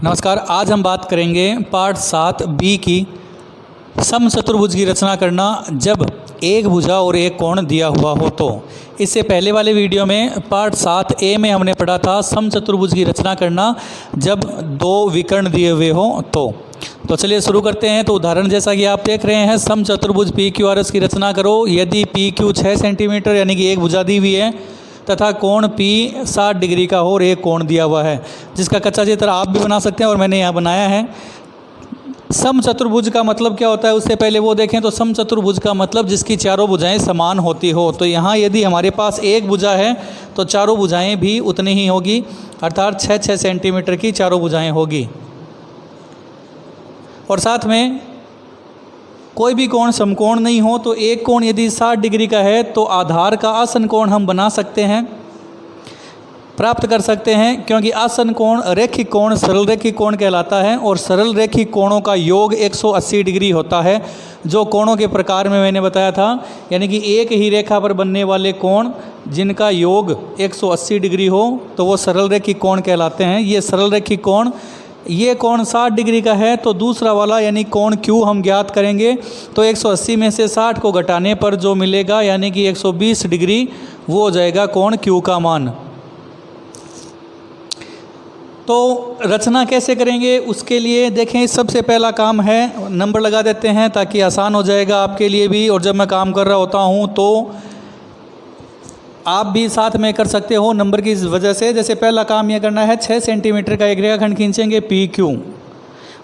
नमस्कार। आज हम बात करेंगे पार्ट 7 बी की समचतुर्भुज की रचना करना जब एक भुजा और एक कोण दिया हुआ हो। तो इससे पहले वाले वीडियो में पार्ट 7 ए में हमने पढ़ा था समचतुर्भुज की रचना करना जब दो विकर्ण दिए हुए हो। तो चलिए शुरू करते हैं। तो उदाहरण जैसा कि आप देख रहे हैं, समचतुर्भुज पी क्यू आर एस की रचना करो यदि पी क्यू 6 सेंटीमीटर यानी कि एक भुजा दी हुई है तथा कोण P 60 डिग्री का हो और एक कोण दिया हुआ है, जिसका कच्चा चित्र आप भी बना सकते हैं और मैंने यहाँ बनाया है। समचतुर्भुज का मतलब क्या होता है, उससे पहले वो देखें। तो समचतुर्भुज का मतलब जिसकी चारों भुजाएं समान होती हो। तो यहाँ यदि हमारे पास एक भुजा है तो चारों भुजाएं भी उतनी ही होगी, अर्थात 6-6 सेंटीमीटर की चारों भुजाएं होगी। और साथ में कोई भी कोण समकोण नहीं हो। तो एक कोण यदि 60 डिग्री का है तो आधार का आसन कोण हम बना सकते हैं, प्राप्त कर सकते हैं, क्योंकि आसन कोण रैखिक कोण सरल रैखिक कोण कहलाता है और सरल रैखिक कोणों का योग 180 डिग्री होता है। जो कोणों के प्रकार में मैंने बताया था, यानी कि एक ही रेखा पर बनने वाले कोण जिनका योग 180 डिग्री हो तो वो सरल रैखिक कोण कहलाते हैं। ये सरल रैखिक कोण, ये कोण 60 डिग्री का है तो दूसरा वाला यानी कोण Q हम ज्ञात करेंगे। तो 180 में से 60 को घटाने पर जो मिलेगा यानी कि 120 डिग्री, वो हो जाएगा कोण Q का मान। तो रचना कैसे करेंगे उसके लिए देखें, सबसे पहला काम है नंबर लगा देते हैं ताकि आसान हो जाएगा आपके लिए भी। और जब मैं काम कर रहा होता हूँ तो आप भी साथ में कर सकते हो नंबर की वजह से। जैसे पहला काम यह करना है, 6 सेंटीमीटर का एक रेखाखंड खींचेंगे पी क्यू।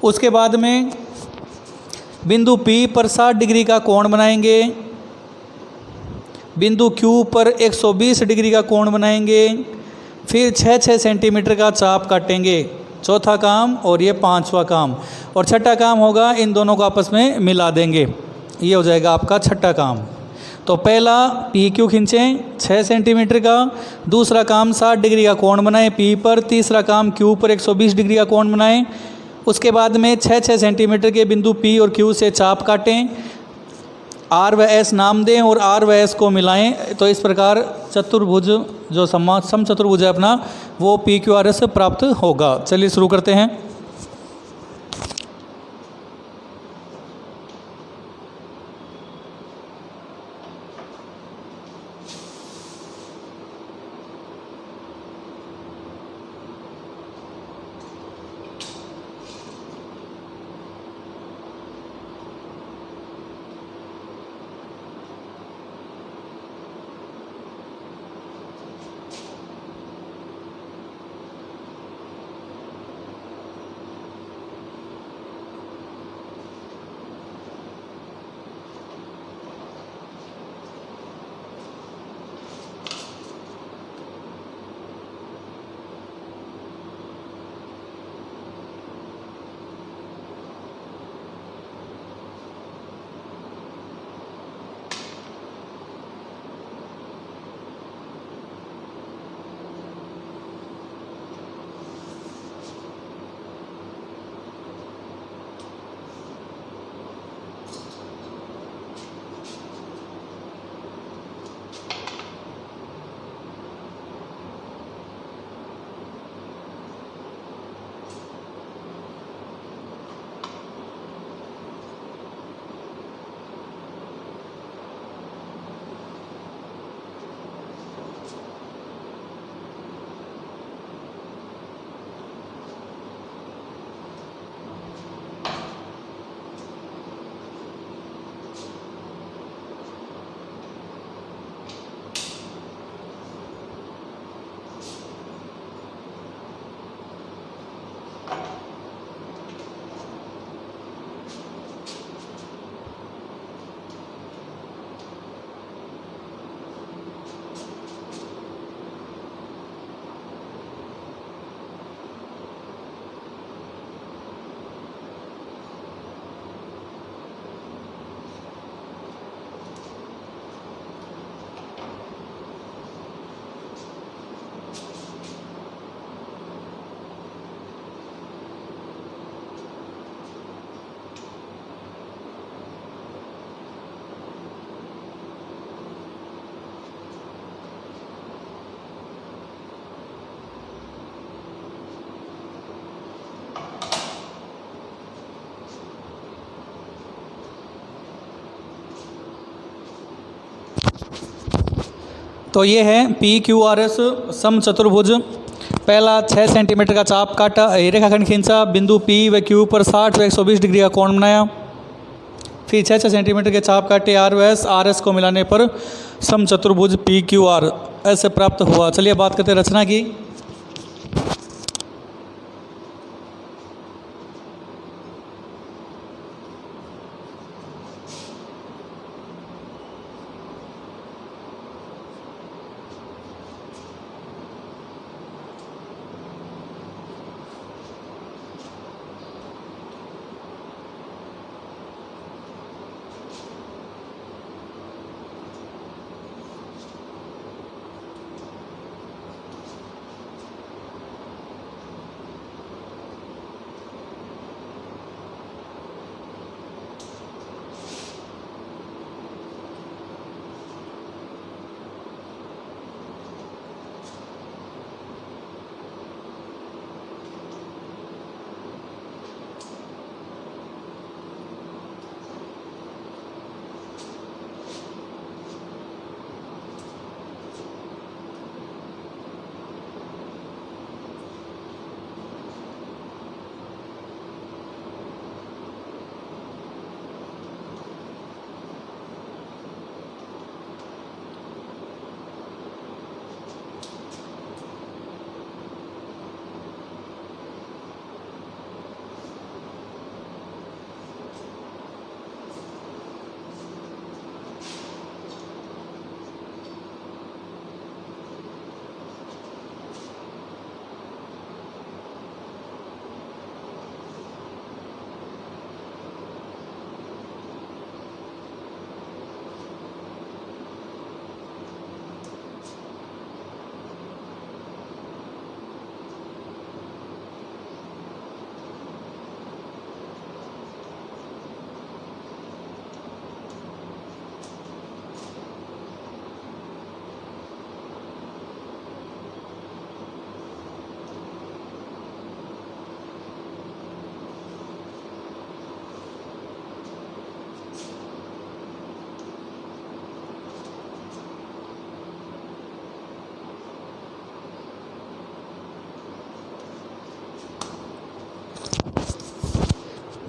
उसके बाद में बिंदु P पर 60 डिग्री का कोण बनाएंगे, बिंदु Q पर 120 डिग्री का कोण बनाएंगे, फिर 6-6 सेंटीमीटर का चाप काटेंगे। चौथा काम और ये पांचवा काम। और छठा काम होगा इन दोनों को आपस में मिला देंगे, ये हो जाएगा आपका छठा काम। तो पहला पी क्यू खींचें 6 सेंटीमीटर का, दूसरा काम 60 डिग्री का कोण बनाएं P पर, तीसरा काम Q पर 120 डिग्री का कोण बनाएं। उसके बाद में 6-6 सेंटीमीटर के बिंदु P और Q से चाप काटें, R व S नाम दें और R व S को मिलाएं। तो इस प्रकार चतुर्भुज जो समचतुर्भुज है अपना, वो पी क्यू आर एस प्राप्त होगा। चलिए शुरू करते हैं। तो ये है पी क्यू आर एस समचतुर्भुज। पहला 6 सेंटीमीटर का चाप काटा, रेखाखंड खींचा, बिंदु पी व क्यू पर 60 व 120 डिग्री का कोण बनाया। फिर 6 सेंटीमीटर के चाप काटे, आर व एस, आर एस को मिलाने पर समचतुर्भुज पी क्यू आर ऐसे प्राप्त हुआ। चलिए बात करते हैं रचना की।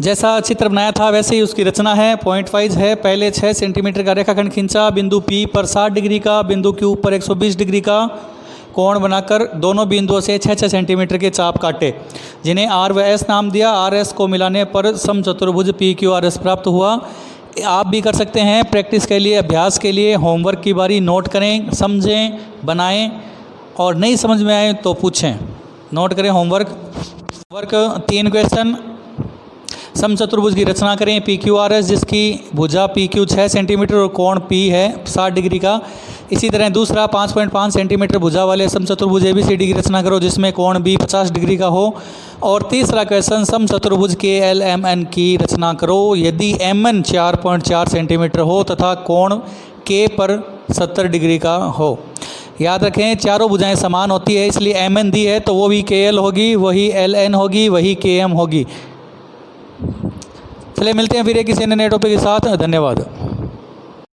जैसा चित्र बनाया था वैसे ही उसकी रचना है। पॉइंट वाइज है। पहले 6 सेंटीमीटर का रेखाखंड खींचा, बिंदु P पर 60 डिग्री का, बिंदु Q पर 120 डिग्री का कोण बनाकर दोनों बिंदुओं से 6-6 सेंटीमीटर के चाप काटे, जिन्हें R व S नाम दिया। RS को मिलाने पर समचतुर्भुज PQRS प्राप्त हुआ। आप भी कर सकते हैं। प्रैक्टिस के लिए, अभ्यास के लिए होमवर्क की बारी नोट करें, समझें, बनाएं और नहीं समझ में आए तो पूछें। नोट करें होमवर्क 3 क्वेश्चन। समचतुर्भुज की रचना करें PQRS, जिसकी भुजा PQ 6 सेंटीमीटर और कोण P है 60 डिग्री का। इसी तरह दूसरा 5.5 सेंटीमीटर भुजा वाले समचतुर्भुज ABCD की रचना करो, जिसमें कोण B 50 डिग्री का हो। और तीसरा क्वेश्चन समचतुर्भुज KLMN की रचना करो यदि MN 4.4 सेंटीमीटर हो तथा कोण K पर 70 डिग्री का हो। याद रखें चारों भुजाएं समान होती है, इसलिए MN दी है तो वो भी KL होगी, वही LN होगी, वही KM होगी। चलिए मिलते हैं फिर किसी अन्य टॉपिक के साथ। धन्यवाद।